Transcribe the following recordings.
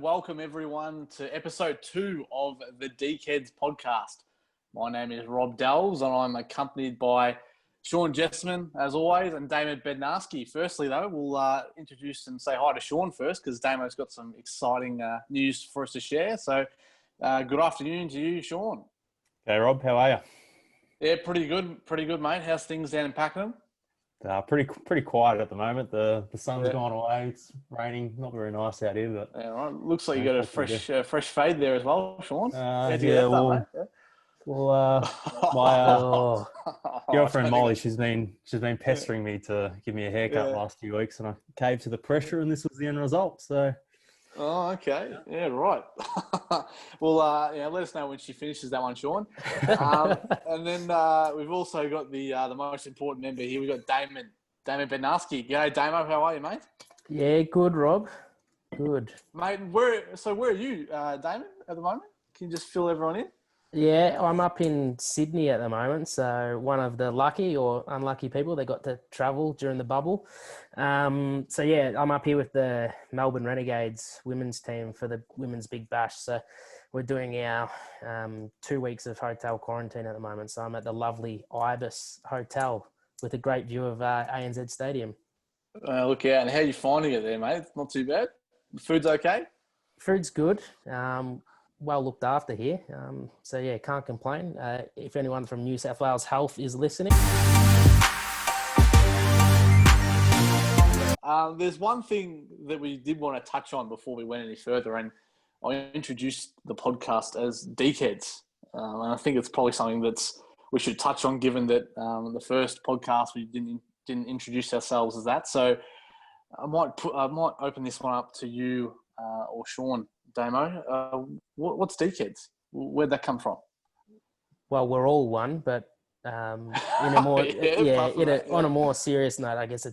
welcome everyone to episode 2 of the DeakHeads podcast. My name is Rob Delves and I'm accompanied by Sean Jessman, as always, and Damon Bednarski. Firstly, though, we'll introduce and say hi to Sean first because Damo's got some exciting news for us to share. So good afternoon to you, Sean. Hey, Rob. How are you? Yeah, pretty good, mate. How's things down in Pakenham? Pretty quiet at the moment. The sun's gone away. It's raining. Not very nice out here, but yeah, right. Looks like you got a fresh fade there as well, Sean. My girlfriend Molly, she's been pestering me to give me a haircut last few weeks, and I caved to the pressure, and this was the end result. So. Oh, okay. Yeah, right. Well, let us know when she finishes that one, Sean. And then we've also got the most important member here. We've got Damon Bednarski. G'day, Damo. How are you, mate? Yeah, good, Rob. Good. Mate, where are you, Damon, at the moment? Can you just fill everyone in? Yeah, I'm up in Sydney at the moment. So one of the lucky or unlucky people that got to travel during the bubble. I'm up here with the Melbourne Renegades women's team for the Women's Big Bash. So we're doing our 2 weeks of hotel quarantine at the moment. So I'm at the lovely Ibis Hotel with a great view of ANZ Stadium. Look out. And how are you finding it there, mate? Not too bad? The food's okay? Food's good. Well looked after here. Can't complain. If anyone from New South Wales Health is listening. There's one thing that we did want to touch on before we went any further, and I introduced the podcast as DeakHeads. And I think it's probably something we should touch on, given that the first podcast we didn't introduce ourselves as that. So I might open this one up to you or Sean. Damo, what's DeakHeads? Where'd that come from? Well, we're all one, but in a more on a more serious note, I guess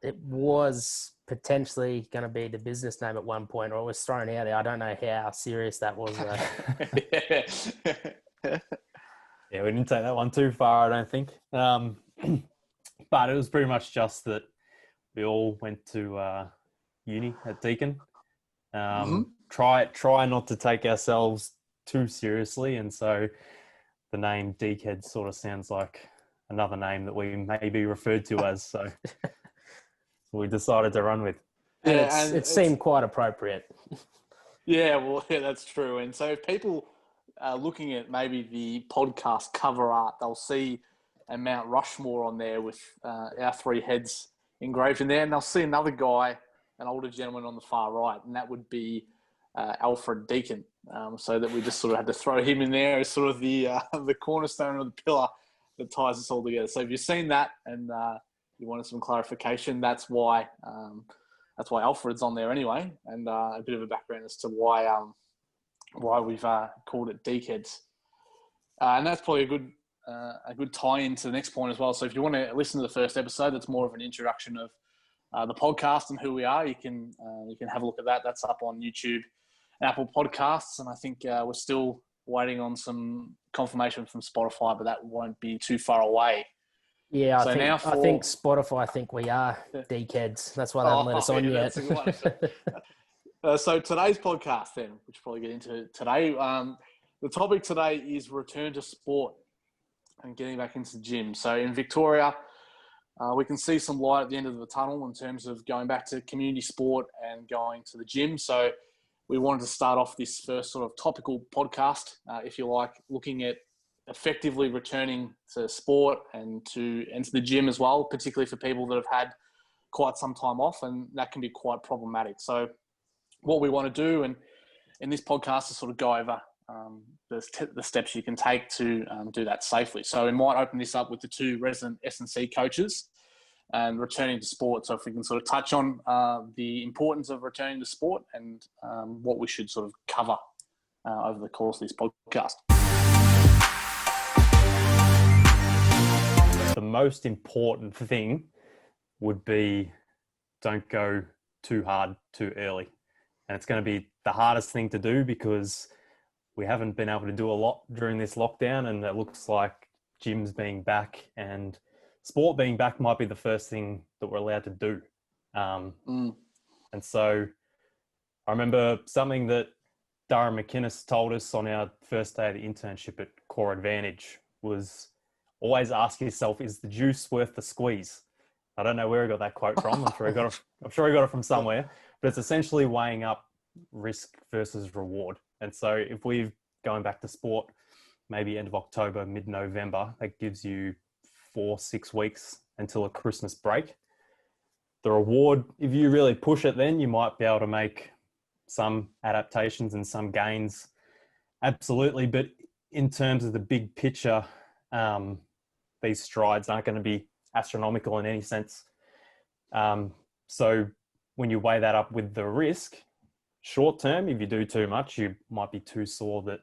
it was potentially going to be the business name at one point, or it was thrown out there. I don't know how serious that was. Yeah, we didn't take that one too far, I don't think. But it was pretty much just that we all went to uni at Deakin. Try not to take ourselves too seriously, and so the name DeakHeads sort of sounds like another name that we may be referred to as. So we decided to run with. And it seemed quite appropriate. Yeah, that's true. And so if people are looking at maybe the podcast cover art, they'll see a Mount Rushmore on there with our three heads engraved in there, and they'll see another guy, an older gentleman on the far right, and that would be Alfred Deakin. So that we just sort of had to throw him in there as sort of the cornerstone of the pillar that ties us all together. So if you've seen that and you wanted some clarification, that's why Alfred's on there anyway, and a bit of a background as to why we've called it DeakHeads. And that's probably a good tie-in to the next point as well. So if you want to listen to the first episode, that's more of an introduction of the podcast and who we are. You can have a look at that. That's up on YouTube and Apple Podcasts, and I think we're still waiting on some confirmation from Spotify, but that won't be too far away. Yeah, I think Spotify think we are DeakHeads. That's why they haven't let us on yet. So today's podcast, then, which we'll probably get into today. The topic today is return to sport and getting back into the gym. So in Victoria, we can see some light at the end of the tunnel in terms of going back to community sport and going to the gym. So we wanted to start off this first sort of topical podcast, if you like, looking at effectively returning to sport and to the gym as well, particularly for people that have had quite some time off, and that can be quite problematic. So what we want to do and in this podcast is sort of go over the steps you can take to do that safely. So we might open this up with the two resident S&C coaches and returning to sport. So if we can sort of touch on the importance of returning to sport and what we should sort of cover over the course of this podcast. The most important thing would be don't go too hard too early. And it's going to be the hardest thing to do because we haven't been able to do a lot during this lockdown, and it looks like gyms being back and sport being back might be the first thing that we're allowed to do. And so I remember something that Darren McInnes told us on our first day of the internship at Core Advantage was always ask yourself, is the juice worth the squeeze? I don't know where he got that quote from. I'm sure he got it from somewhere, but it's essentially weighing up risk versus reward. And so if we're going back to sport, maybe end of October, mid-November, that gives you 4-6 weeks until a Christmas break. The reward, if you really push it, then you might be able to make some adaptations and some gains. Absolutely. But in terms of the big picture, these strides aren't going to be astronomical in any sense. So when you weigh that up with the risk, short term, if you do too much, you might be too sore that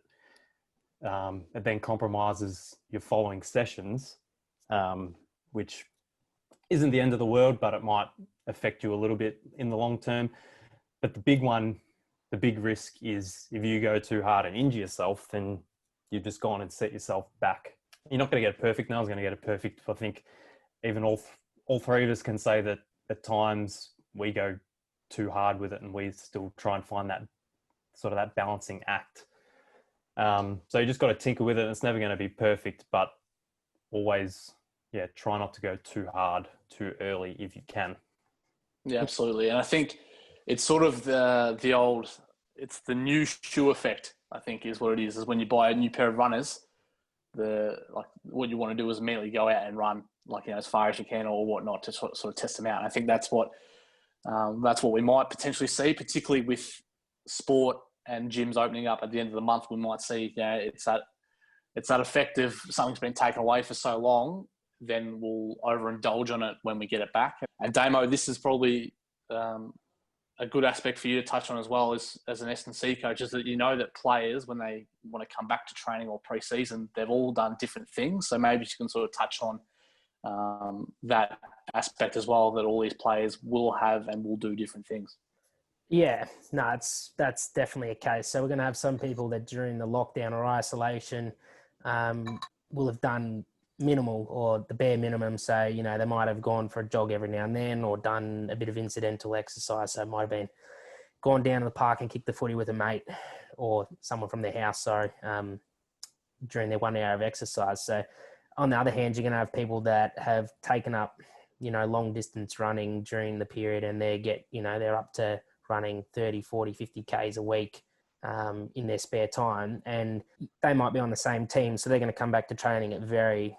it then compromises your following sessions, which isn't the end of the world, but it might affect you a little bit in the long term. But the big one, the big risk is if you go too hard and injure yourself, then you've just gone and set yourself back. You're not going to get it perfect. No one's going to get it perfect. I think even all three of us can say that at times we go too hard with it and we still try and find that sort of that balancing act. So you just got to tinker with it. It's never going to be perfect, but always, try not to go too hard too early if you can. Yeah, absolutely. And I think it's sort of the old, it's the new shoe effect, I think is what it is when you buy a new pair of runners, what you want to do is immediately go out and run as far as you can or whatnot to sort of test them out. And I think that's what we might potentially see, particularly with sport and gyms opening up at the end of the month. We might see, it's that effect of something's been taken away for so long, then we'll overindulge on it when we get it back. And Damo, this is probably a good aspect for you to touch on as well as an S&C coach, is that that players, when they want to come back to training or pre-season, they've all done different things. So maybe you can sort of touch on that aspect as well, that all these players will have and will do different things. Yeah, no, that's definitely a case. So we're going to have some people that during the lockdown or isolation will have done minimal or the bare minimum. So, they might have gone for a jog every now and then or done a bit of incidental exercise. So it might have been gone down to the park and kicked the footy with a mate or someone from their house, during their 1 hour of exercise. So on the other hand, you're going to have people that have taken up, long distance running during the period and they're up to running 30, 40, 50 Ks a week in their spare time, and they might be on the same team. So they're going to come back to training at very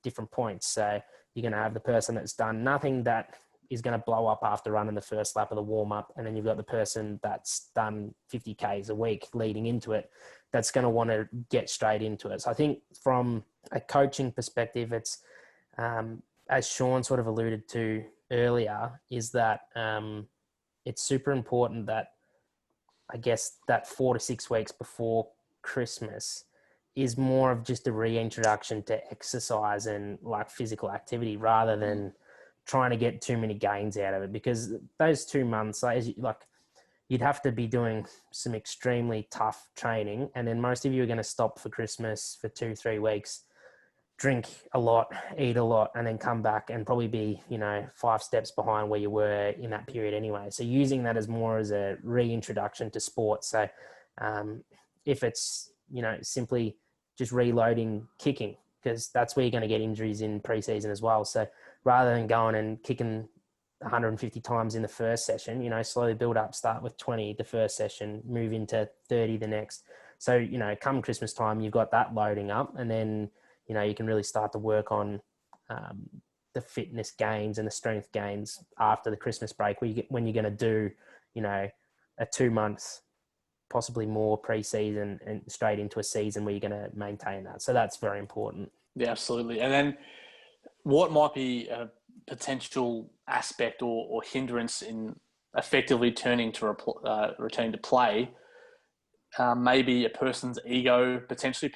different points. So you're going to have the person that's done nothing that is going to blow up after running the first lap of the warm up. And then you've got the person that's done 50 Ks a week leading into it, that's going to want to get straight into it. So I think from a coaching perspective, it's, as Sean sort of alluded to earlier, is that it's super important that, I guess, that 4 to 6 weeks before Christmas is more of just a reintroduction to exercise and physical activity rather than trying to get too many gains out of it, because those 2 months, you'd have to be doing some extremely tough training. And then most of you are going to stop for Christmas for 2-3 weeks, drink a lot, eat a lot, and then come back and probably be, 5 steps behind where you were in that period anyway. So using that as more as a reintroduction to sport. So if it's, simply just reloading kicking, because that's where you're going to get injuries in preseason as well. So rather than going and kicking 150 times in the first session, slowly build up, start with 20 the first session, move into 30 the next. So, come Christmas time, you've got that loading up, and then, you can really start to work on the fitness gains and the strength gains after the Christmas break, when you're going to do, a 2 month, possibly more pre-season and straight into a season where you're going to maintain that. So that's very important. Yeah, absolutely. And then what might be a potential aspect or hindrance in effectively returning to play? Maybe a person's ego, potentially,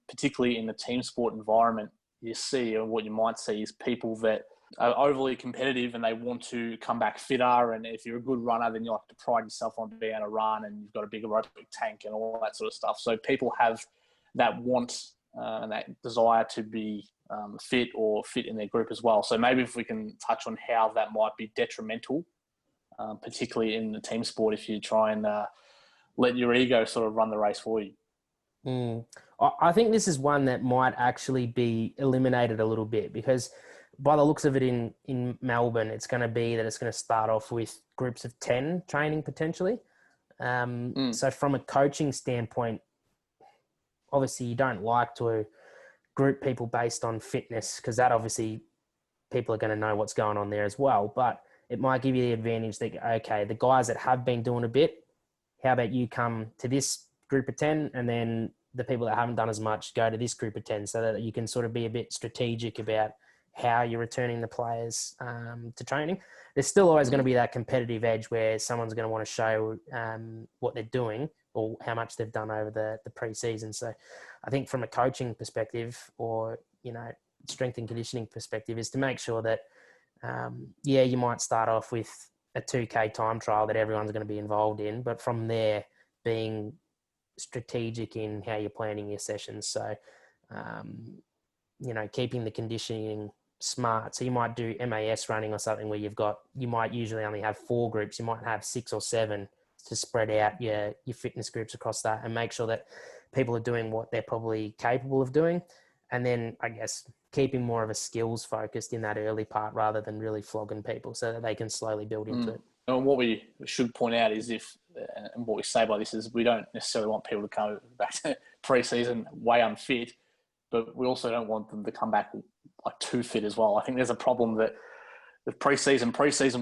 particularly in the team sport environment, you see, or what you might see is people that are overly competitive and they want to come back fitter. And if you're a good runner, then you like to pride yourself on being able to run, and you've got a big aerobic tank and all that sort of stuff. So people have that want and that desire to be fit or fit in their group as well. So maybe if we can touch on how that might be detrimental particularly in the team sport, if you try and let your ego sort of run the race for you. I think this is one that might actually be eliminated a little bit, because by the looks of it in Melbourne, it's going to be that it's going to start off with groups of 10 training potentially. So from a coaching standpoint, obviously you don't like to group people based on fitness, because that obviously people are going to know what's going on there as well. But it might give you the advantage that, okay, the guys that have been doing a bit, how about you come to this group of 10, and then the people that haven't done as much go to this group of 10, so that you can sort of be a bit strategic about how you're returning the players to training. There's still always going to be that competitive edge where someone's going to want to show what they're doing or how much they've done over the pre-season. So I think from a coaching perspective, or, strength and conditioning perspective, is to make sure that, you might start off with a 2K time trial that everyone's going to be involved in, but from there being strategic in how you're planning your sessions. So, keeping the conditioning smart. So you might do MAS running or something where you might usually only have 4 groups. You might have 6 or 7 to spread out your fitness groups across that, and make sure that people are doing what they're probably capable of doing. And then I guess keeping more of a skills focused in that early part, rather than really flogging people, so that they can slowly build into it. And what we should point out is and what we say by this is, we don't necessarily want people to come back to pre-season way unfit, but we also don't want them to come back like too fit as well. I think there's a problem that with pre-season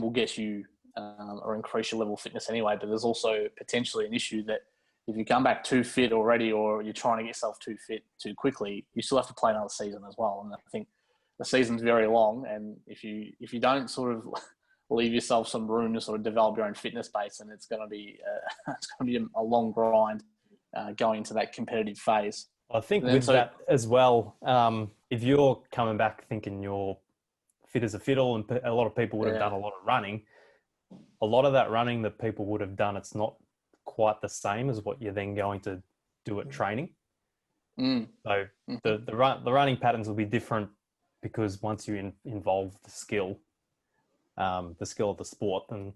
will get you or increase your level of fitness anyway, but there's also potentially an issue that if you come back too fit already, or you're trying to get yourself too fit too quickly, you still have to play another season as well. And I think the season's very long, and if you don't sort of leave yourself some room to sort of develop your own fitness base, and it's going to be a long grind going into that competitive phase. I think with that as well, if you're coming back thinking you're fit as a fiddle, and a lot of people would have done a lot of running, a lot of that running that people would have done, it's not quite the same as what you're then going to do at training. So the running patterns will be different, because once you involve the skill of the sport, then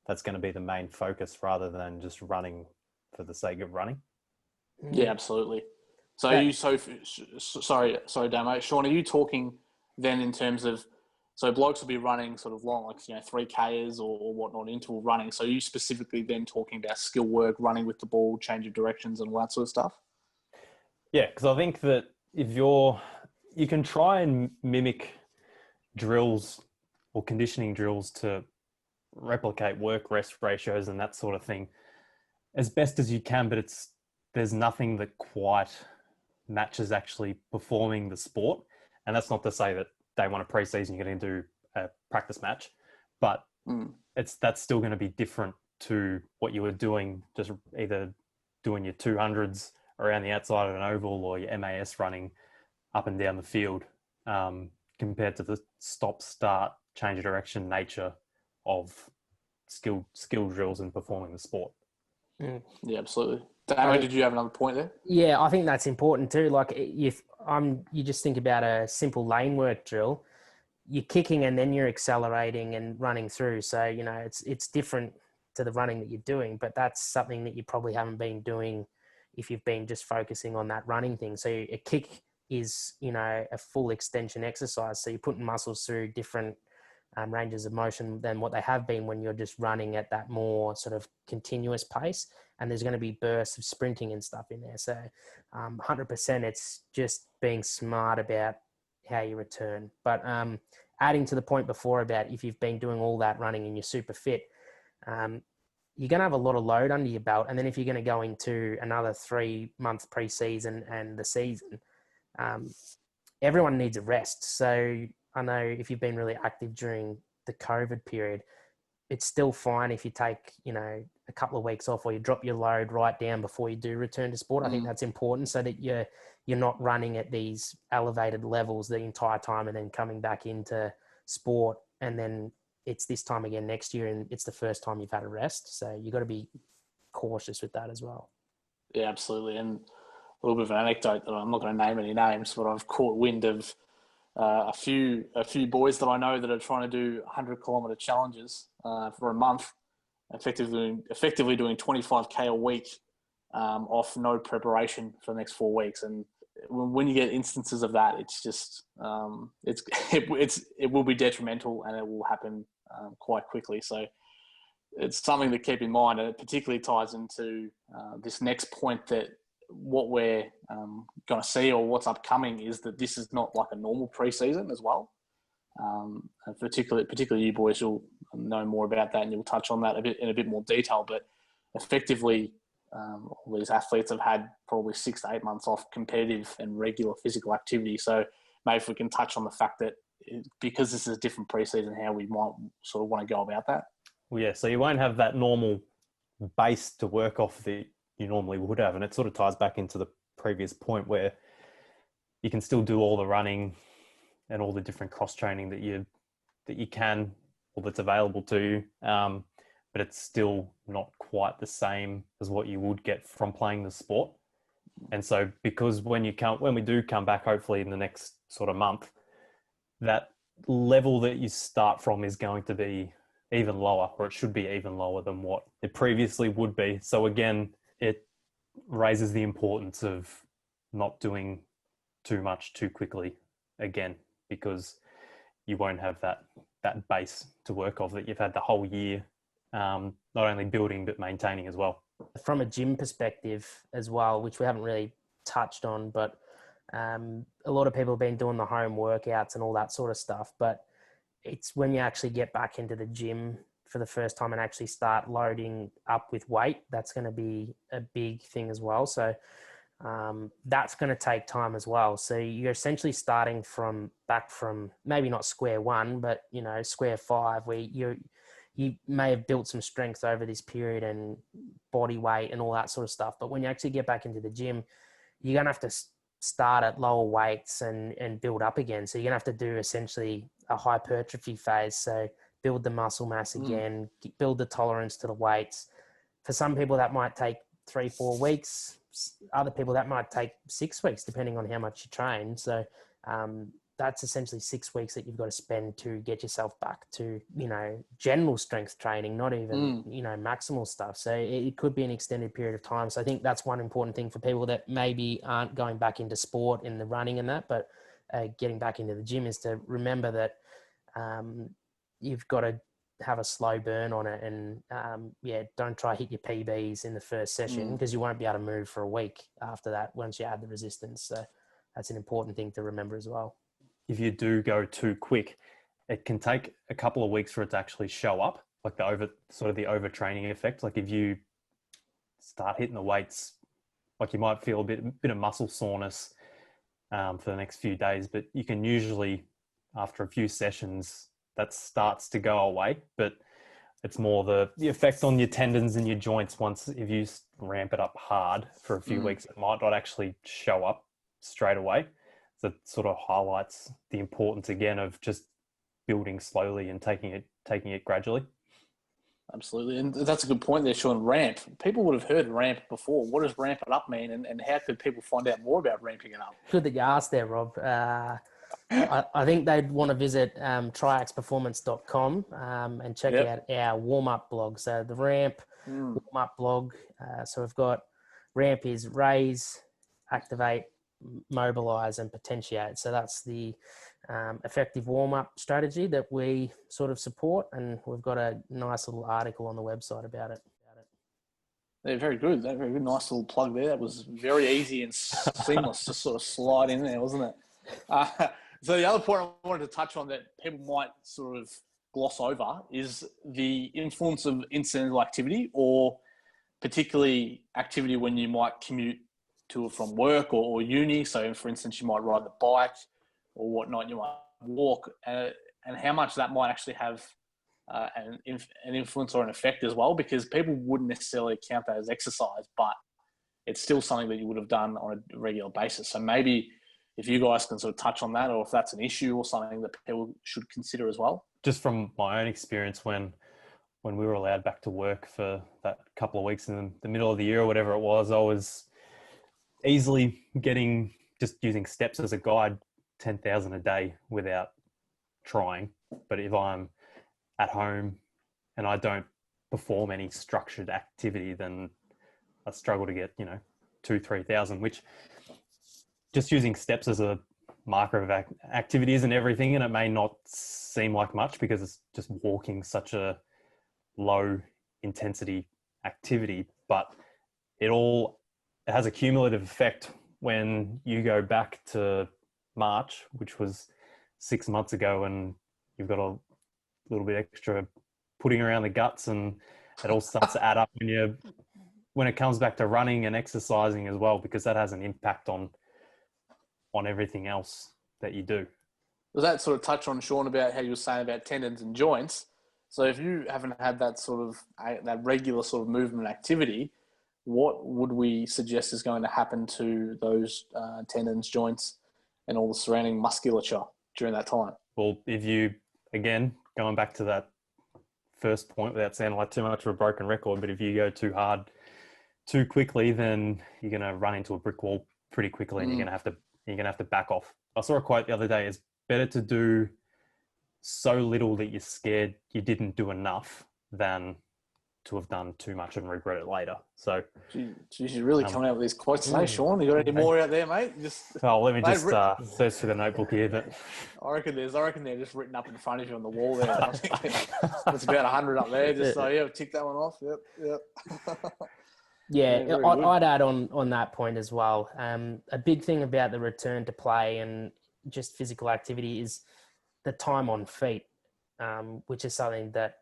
that's going to be the main focus, rather than just running for the sake of running. Yeah, absolutely. So sorry, Damo. Sean, are you talking then in terms of, so blokes will be running sort of long, like 3Ks or whatnot, interval running. So are you specifically then talking about skill work, running with the ball, change of directions, and all that sort of stuff? Yeah, because I think that if you can try and mimic drills or conditioning drills to replicate work-rest ratios and that sort of thing as best as you can, but there's nothing that quite matches actually performing the sport. And that's not to say that day one of pre-season you're going to do a practice match, but that's still going to be different to what you were doing, just either doing your 200s around the outside of an oval, or your MAS running up and down the field, compared to the stop-start, change of direction nature of skill drills and performing the sport. Yeah, absolutely. Damon, did you have another point there? Yeah, I think that's important too. Like you just think about a simple lane work drill, you're kicking and then you're accelerating and running through. So, it's different to the running that you're doing, but that's something that you probably haven't been doing if you've been just focusing on that running thing. So a kick is, a full extension exercise. So you're putting muscles through different ranges of motion than what they have been when you're just running at that more sort of continuous pace. And there's going to be bursts of sprinting and stuff in there. So 100% it's just being smart about how you return. But adding to the point before about if you've been doing all that running and you're super fit, you're going to have a lot of load under your belt. And then if you're going to go into another 3-month preseason and the season, everyone needs a rest. So I know if you've been really active during the COVID period, it's still fine if you take, a couple of weeks off, or you drop your load right down before you do return to sport. I think that's important, so that you're not running at these elevated levels the entire time and then coming back into sport. And then it's this time again next year and it's the first time you've had a rest. So you got to be cautious with that as well. Yeah, absolutely. And a little bit of an anecdote that I'm not going to name any names, but I've caught wind of a few boys that I know that are trying to do 100-kilometer challenges for a month. effectively doing 25K a week off no preparation for the next 4 weeks. And when you get instances of that, it's just it will be detrimental, and it will happen quite quickly. So it's something to keep in mind, and it particularly ties into this next point, that what we're going to see, or what's upcoming, is that this is not like a normal preseason as well. And particularly you boys, you'll know more about that, and you'll touch on that in a bit more detail. But effectively, all these athletes have had probably 6 to 8 months off competitive and regular physical activity. So maybe if we can touch on the fact that because this is a different preseason, how we might sort of want to go about that. Well, yeah, so you won't have that normal base to work off that you normally would have. And it sort of ties back into the previous point where you can still do all the running and all the different cross training that you can, or that's available to you. But it's still not quite the same as what you would get from playing the sport. And so because when we do come back, hopefully in the next sort of month, that level that you start from is going to be even lower, or it should be even lower than what it previously would be. So again, it raises the importance of not doing too much too quickly again, because you won't have that base to work off that you've had the whole year, not only building but maintaining as well. From a gym perspective as well, which we haven't really touched on, but a lot of people have been doing the home workouts and all that sort of stuff, but it's when you actually get back into the gym for the first time and actually start loading up with weight, that's going to be a big thing as well. So that's going to take time as well. So you're essentially starting back from maybe not square one, but square five, where you may have built some strength over this period and body weight and all that sort of stuff. But when you actually get back into the gym, you're going to have to start at lower weights and build up again. So you're going to have to do essentially a hypertrophy phase. So build the muscle mass again, build the tolerance to the weights. For some people that might take 3-4 weeks. Other people that might take 6 weeks, depending on how much you train. So that's essentially 6 weeks that you've got to spend to get yourself back to, general strength training, not even, maximal stuff. So it could be an extended period of time. So I think that's one important thing for people that maybe aren't going back into sport in the running and that, but getting back into the gym, is to remember that you've got to have a slow burn on it, and don't try hit your PBs in the first session, because you won't be able to move for a week after that once you add the resistance. So that's an important thing to remember as well. If you do go too quick, it can take a couple of weeks for it to actually show up, like the overtraining effect. Like if you start hitting the weights, like you might feel a bit of muscle soreness for the next few days, but you can usually, after a few sessions, that starts to go away. But it's more the effect on your tendons and your joints. If you ramp it up hard for a few weeks, it might not actually show up straight away. So it sort of highlights the importance again of just building slowly and taking it gradually. Absolutely. And that's a good point there, Sean. Ramp. People would have heard ramp before. What does ramp it up mean? And how could people find out more about ramping it up? Good that you asked there, Rob. I think they'd want to visit triaxperformance.com and check out our warm-up blog. So the ramp warm-up blog. So we've got ramp is raise, activate, mobilize, and potentiate. So that's the effective warm-up strategy that we sort of support, and we've got a nice little article on the website about it. They're very good. They're very good. Nice little plug there. That was very easy and seamless to sort of slide in there, wasn't it? So the other point I wanted to touch on that people might sort of gloss over is the influence of incidental activity, or particularly activity when you might commute to or from work or uni. So for instance, you might ride the bike or whatnot, you might walk, and how much that might actually have an influence or an effect as well, because people wouldn't necessarily count that as exercise, but it's still something that you would have done on a regular basis. So maybe if you guys can sort of touch on that, or if that's an issue or something that people should consider as well. Just from my own experience, when we were allowed back to work for that couple of weeks in the middle of the year or whatever it was, I was easily just using steps as a guide, 10,000 a day without trying. But if I'm at home and I don't perform any structured activity, then I struggle to get, 2,000-3,000, which just using steps as a marker of activity isn't everything. And it may not seem like much because it's just walking such a low intensity activity, but it has a cumulative effect when you go back to March, which was 6 months ago, and you've got a little bit extra putting around the guts, and it all starts to add up when it comes back to running and exercising as well, because that has an impact on everything else that you do. Does that sort of touch on, Sean, about how you were saying about tendons and joints? So if you haven't had that sort of that regular sort of movement activity, what would we suggest is going to happen to those tendons, joints, and all the surrounding musculature during that time? Well, if you, again, going back to that first point without sounding like too much of a broken record, but if you go too hard too quickly, then you're going to run into a brick wall pretty quickly, and you're going to have to back off. I saw a quote the other day: "It's better to do so little that you're scared you didn't do enough than to have done too much and regret it later." So, geez, you're really coming out with these quotes today, Sean. You got any more out there, mate? Let me just search through the notebook here. But I reckon they're just written up in front of you on the wall there. I think there's about 100 up there. Just so tick that one off. Yep. Yeah, I'd add on that point as well. A big thing about the return to play and just physical activity is the time on feet, which is something that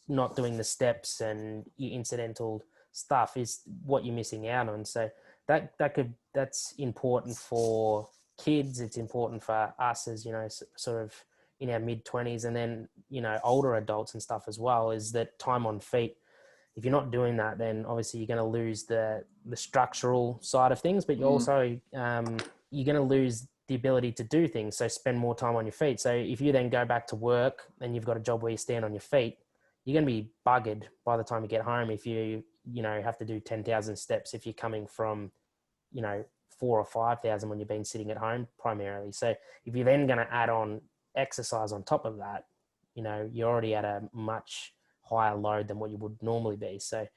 not doing the steps and your incidental stuff is what you're missing out on. So that's important for kids. It's important for us as, sort of in our mid-20s, and then, older adults and stuff as well, is that time on feet. If you're not doing that, then obviously you're going to lose the structural side of things, but you're also, you're going to lose the ability to do things. So spend more time on your feet. So if you then go back to work and you've got a job where you stand on your feet, you're going to be buggered by the time you get home. If you have to do 10,000 steps, if you're coming from, 4,000 or 5,000 when you've been sitting at home primarily. So if you're then going to add on exercise on top of that, you're already at a much higher load than what you would normally be. So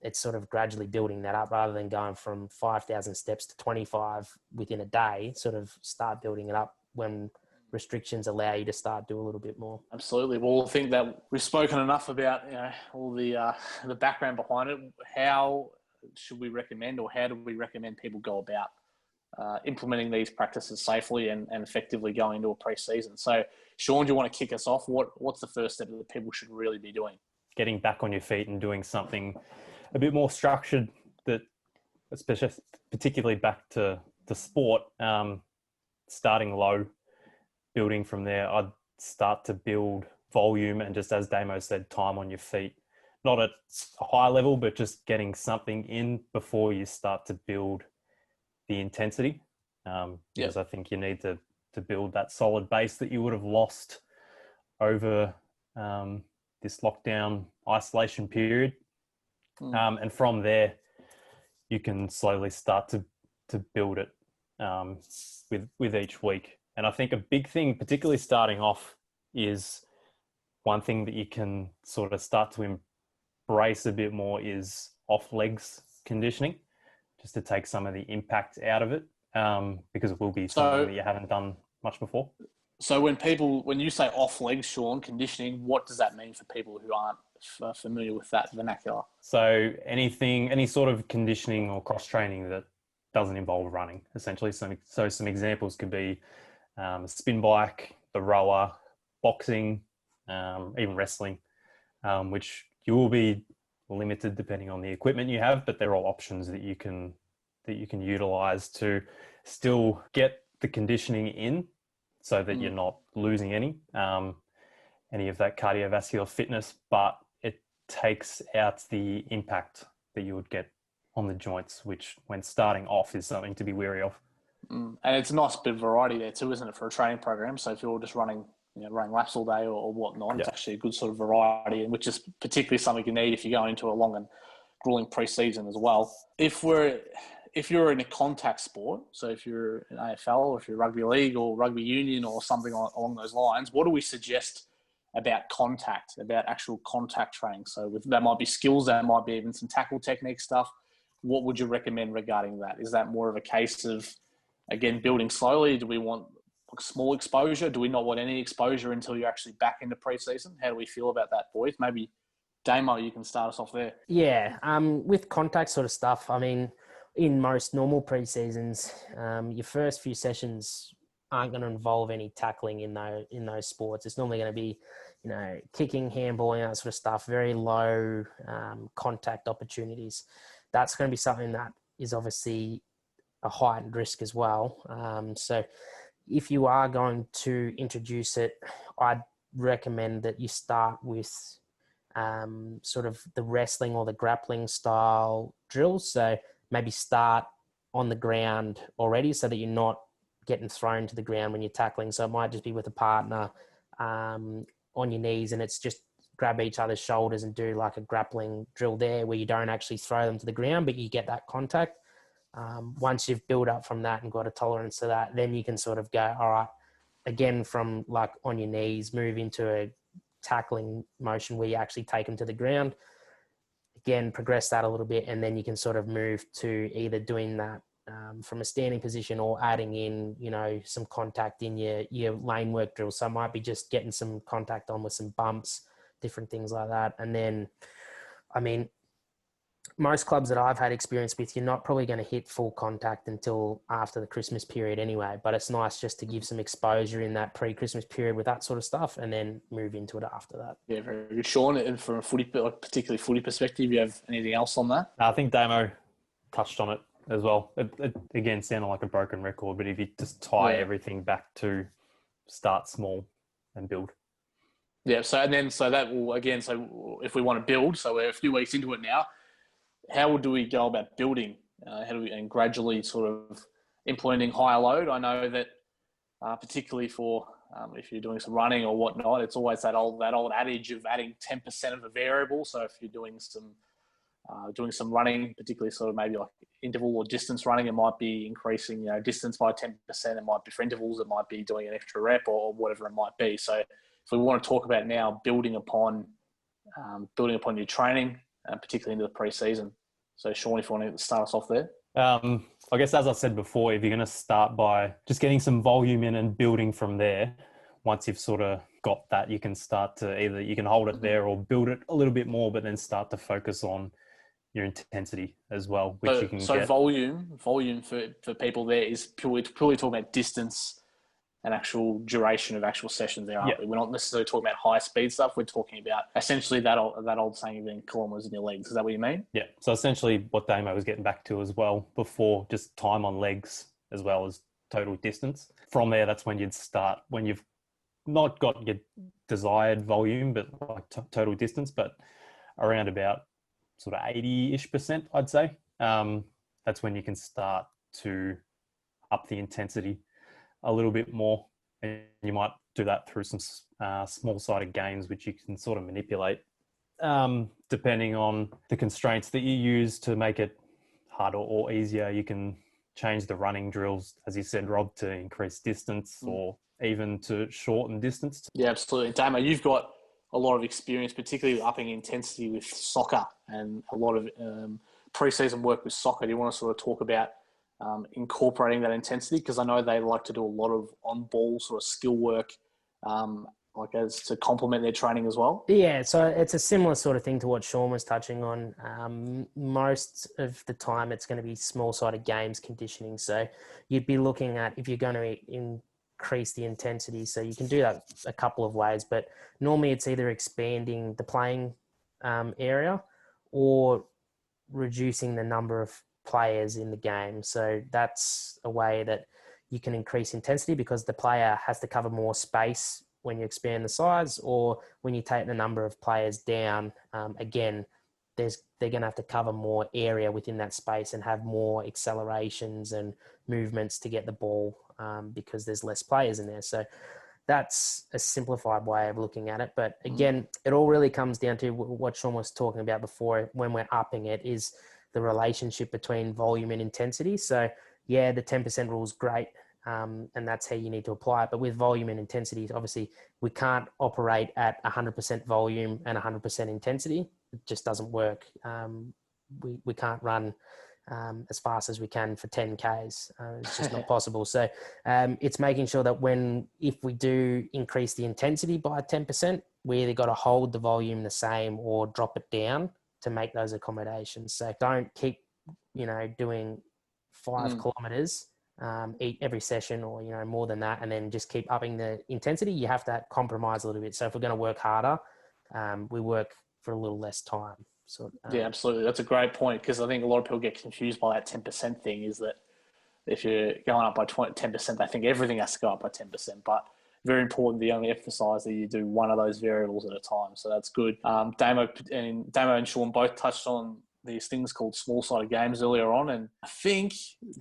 it's sort of gradually building that up rather than going from 5,000 steps to 25 within a day. Sort of start building it up when restrictions allow you to start do a little bit more. Absolutely. Well, I think that we've spoken enough about all the background behind it. How should we recommend, or how do we recommend people go about implementing these practices safely and effectively going into a pre-season? So, Sean, do you want to kick us off? What's the first step that people should really be doing? Getting back on your feet and doing something a bit more structured, that especially particularly back to sport, starting low, building from there. I'd start to build volume and, just as Damo said, time on your feet. Not at a high level, but just getting something in before you start to build the intensity. Because I think you need to build that solid base that you would have lost over this lockdown isolation period. And from there, you can slowly start to build it with each week. And I think a big thing, particularly starting off, is one thing that you can sort of start to embrace a bit more is off legs conditioning, just to take some of the impact out of it, because it will be something that you haven't done much before. So when you say off legs, Sean, conditioning, what does that mean for people who aren't familiar with that vernacular? So any sort of conditioning or cross training that doesn't involve running, essentially. So some examples could be a spin bike, the rower, boxing, even wrestling, which you will be limited depending on the equipment you have, but they're all options that you can utilize to still get the conditioning in, so that you're not losing any of that cardiovascular fitness, but it takes out the impact that you would get on the joints, which when starting off is something to be wary of. And it's a nice bit of variety there too, isn't it, for a training program? So if you're just running laps all day or whatnot, it's actually a good sort of variety, and which is particularly something you need if you're going into a long and grueling pre-season as well. If you're in a contact sport, so if you're in AFL or if you're rugby league or rugby union or something along those lines, what do we suggest about contact, about actual contact training. So that might be skills, that might be even some tackle technique stuff. What would you recommend regarding that? Is that more of a case of, again, building slowly? Do we want small exposure? Do we not want any exposure until you're actually back into preseason? How do we feel about that, boys? Maybe Damo, you can start us off there. Yeah, with contact sort of stuff, I mean, in most normal preseasons, your first few sessions aren't going to involve any tackling in those sports. It's normally going to be, kicking, handballing, that sort of stuff, very low contact opportunities. That's going to be something that is obviously a heightened risk as well. So if you are going to introduce it, I'd recommend that you start with sort of the wrestling or the grappling style drills. So maybe start on the ground already so that you're not getting thrown to the ground when you're tackling. So it might just be with a partner on your knees, and it's just grab each other's shoulders and do like a grappling drill there where you don't actually throw them to the ground, but you get that contact. Once you've built up from that and got a tolerance to that, then you can sort of go, all right, again, from like on your knees, move into a tackling motion where you actually take them to the ground. Again, progress that a little bit, and then you can sort of move to either doing that from a standing position or adding in, some contact in your lane work drill. So it might be just getting some contact on with some bumps, different things like that. And then, I mean, most clubs that I've had experience with, you're not probably going to hit full contact until after the Christmas period anyway, but it's nice just to give some exposure in that pre-Christmas period with that sort of stuff and then move into it after that. Yeah, very good. Sean, and from a particularly footy perspective, you have anything else on that? I think Damo touched on it as well. It again sounded like a broken record, but if you just tie everything back to start small and build. Yeah, so that will, again, so if we want to build, so we're a few weeks into it now, how do we go about building? And gradually sort of implementing higher load? I know that particularly for if you're doing some running or whatnot, it's always that old adage of adding 10% of a variable. So if you're doing some running, particularly sort of maybe like interval or distance running, it might be increasing, distance by 10%. It might be for intervals. It might be doing an extra rep or whatever it might be. So if we want to talk about now building upon your training, particularly into the pre-season. So Sean, if you want to start us off there. I guess, as I said before, if you're going to start by just getting some volume in and building from there, once you've sort of got that, you can start to either you can hold it there or build it a little bit more, but then start to focus on your intensity as well, which you can get. Volume for people there is purely talking about distance and actual duration of actual sessions there, aren't we? We're not necessarily talking about high speed stuff. We're talking about essentially that old saying of being kilometers in your legs. Is that what you mean? Yeah. So essentially what Damo was getting back to as well before, just time on legs as well as total distance. From there, that's when you'd start, when you've not got your desired volume, but like total distance, but around about sort of 80-ish%, I'd say. That's when you can start to up the intensity a little bit more, and you might do that through some small-sided games, which you can sort of manipulate depending on the constraints that you use to make it harder or easier. You can change the running drills, as you said, Rob, to increase distance or even to shorten distance. Yeah, absolutely. Damo, you've got a lot of experience, particularly upping intensity with soccer and a lot of pre-season work with soccer. Do you want to sort of talk about incorporating that intensity? Because I know they like to do a lot of on-ball sort of skill work, like as to complement their training as well. Yeah, so it's a similar sort of thing to what Sean was touching on. Most of the time it's going to be small-sided games conditioning. So you'd be looking at, if you're going to increase the intensity, so you can do that a couple of ways, but normally it's either expanding the playing area or reducing the number of players in the game. So that's a way that you can increase intensity, because the player has to cover more space when you expand the size, or when you take the number of players down, again, they're going to have to cover more area within that space and have more accelerations and movements to get the ball, because there's less players in there. So that's a simplified way of looking at it. But again, it all really comes down to what Sean was talking about before. When we're upping it, is the relationship between volume and intensity. So yeah, the 10% rule is great And that's how you need to apply it. But with volume and intensity, obviously we can't operate at 100% volume and 100% intensity. It just doesn't work. We can't run as fast as we can for 10Ks. It's just not possible. So it's making sure that if we do increase the intensity by 10%, we either got to hold the volume the same or drop it down to make those accommodations. So don't keep, doing 5 kilometers every session or, more than that, and then just keep upping the intensity. You have to compromise a little bit. So if we're going to work harder, we work for a little less time. So, yeah, absolutely. That's a great point, because I think a lot of people get confused by that 10% thing, is that if you're going up by 10%, they think everything has to go up by 10%. But very important to only emphasize that you do one of those variables at a time. So that's good. Damo and Sean both touched on these things called small-sided games earlier on. And I think,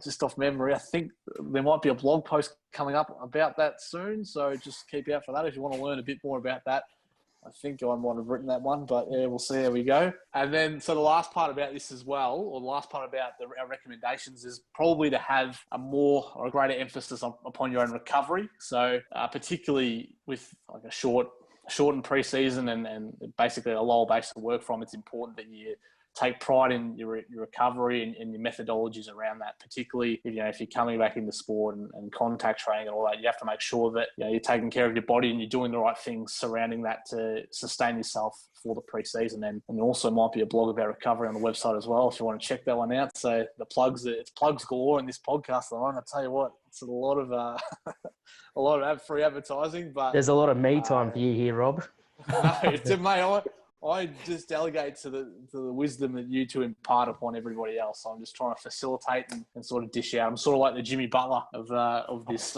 just off memory, there might be a blog post coming up about that soon. So just keep out for that if you want to learn a bit more about that. I think I might have written that one, but yeah, we'll see how we go. And then, so the last part about this as well, or the last part about our recommendations, is probably to have a greater emphasis upon your own recovery. So particularly with like a shortened preseason and basically a lower base to work from, it's important that you take pride in your recovery and your methodologies around that, particularly if you're coming back into sport and contact training and all that. You have to make sure that you're taking care of your body and you're doing the right things surrounding that to sustain yourself for the preseason. And there also might be a blog about recovery on the website as well if you want to check that one out. So it's plugs galore in this podcast. I tell you what, it's a lot of a lot of free advertising, but there's a lot of me time for you here, Rob. No, mate, I just delegate to the wisdom that you two impart upon everybody else. So I'm just trying to facilitate and sort of dish out. I'm sort of like the Jimmy Butler of this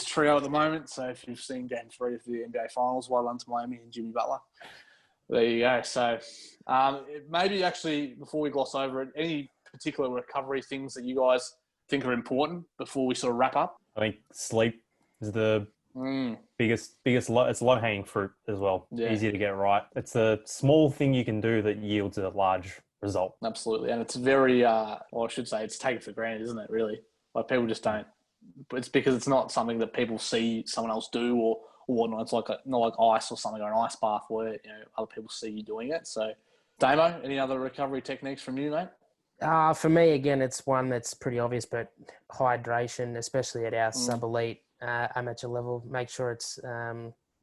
trio at the moment. So if you've seen Game 3 of the NBA Finals, well done to Miami and Jimmy Butler. There you go. So maybe actually, before we gloss over it, any particular recovery things that you guys think are important before we sort of wrap up? I think sleep is the biggest. It's low hanging fruit as well. Yeah. Easy to get right. It's a small thing you can do that yields a large result. Absolutely, and it's very, I should say, it's taken for granted, isn't it? Really, like people just don't. But it's because it's not something that people see someone else do or whatnot. It's like not like ice or something, or an ice bath where other people see you doing it. So, Damo, any other recovery techniques from you, mate? For me, again, it's one that's pretty obvious, but hydration, especially at our sub-elite amateur level, make sure it's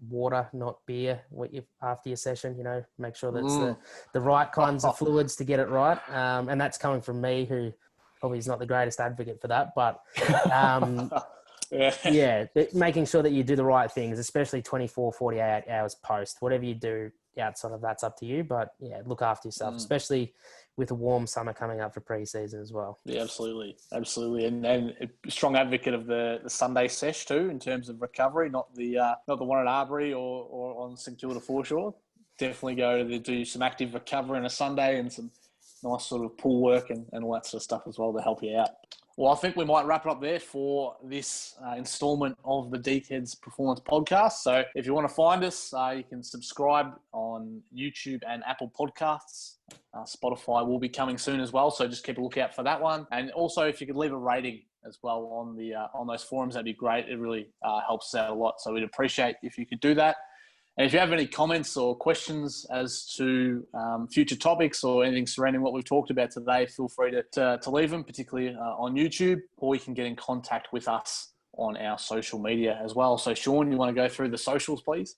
water, not beer after your session. Make sure that's the right kinds of fluids to get it right. And that's coming from me, who probably is not the greatest advocate for that, but yeah, making sure that you do the right things, especially 24, 48 hours post. Whatever you do outside of that's up to you, but yeah, look after yourself, especially with a warm summer coming up for pre-season as well. Yeah, absolutely. And a strong advocate of the Sunday sesh too, in terms of recovery, not the one at Arbury or on St Kilda foreshore. Definitely go to do some active recovery on a Sunday and some nice sort of pool work and all that sort of stuff as well to help you out. Well, I think we might wrap it up there for this installment of the DeakHeads Performance Podcast. So if you want to find us, you can subscribe on YouTube and Apple Podcasts. Spotify will be coming soon as well, so just keep a lookout for that one. And also, if you could leave a rating as well on those forums, that'd be great. It really helps us out a lot. So we'd appreciate if you could do that. And if you have any comments or questions as to future topics or anything surrounding what we've talked about today, feel free to leave them, particularly on YouTube, or you can get in contact with us on our social media as well. So, Sean, you want to go through the socials, please?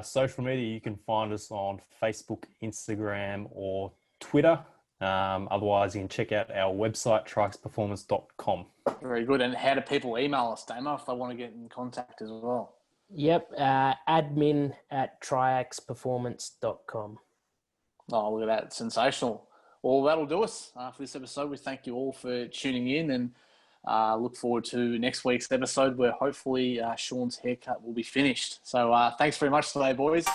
Social media, you can find us on Facebook, Instagram, or Twitter. Otherwise, you can check out our website, triaxperformance.com. Very good. And how do people email us, Damo, if they want to get in contact as well? Yep, admin@triaxperformance.com. Oh, look at that. Sensational. Well, that'll do us for this episode. We thank you all for tuning in and look forward to next week's episode where hopefully Sean's haircut will be finished. So thanks very much today, boys.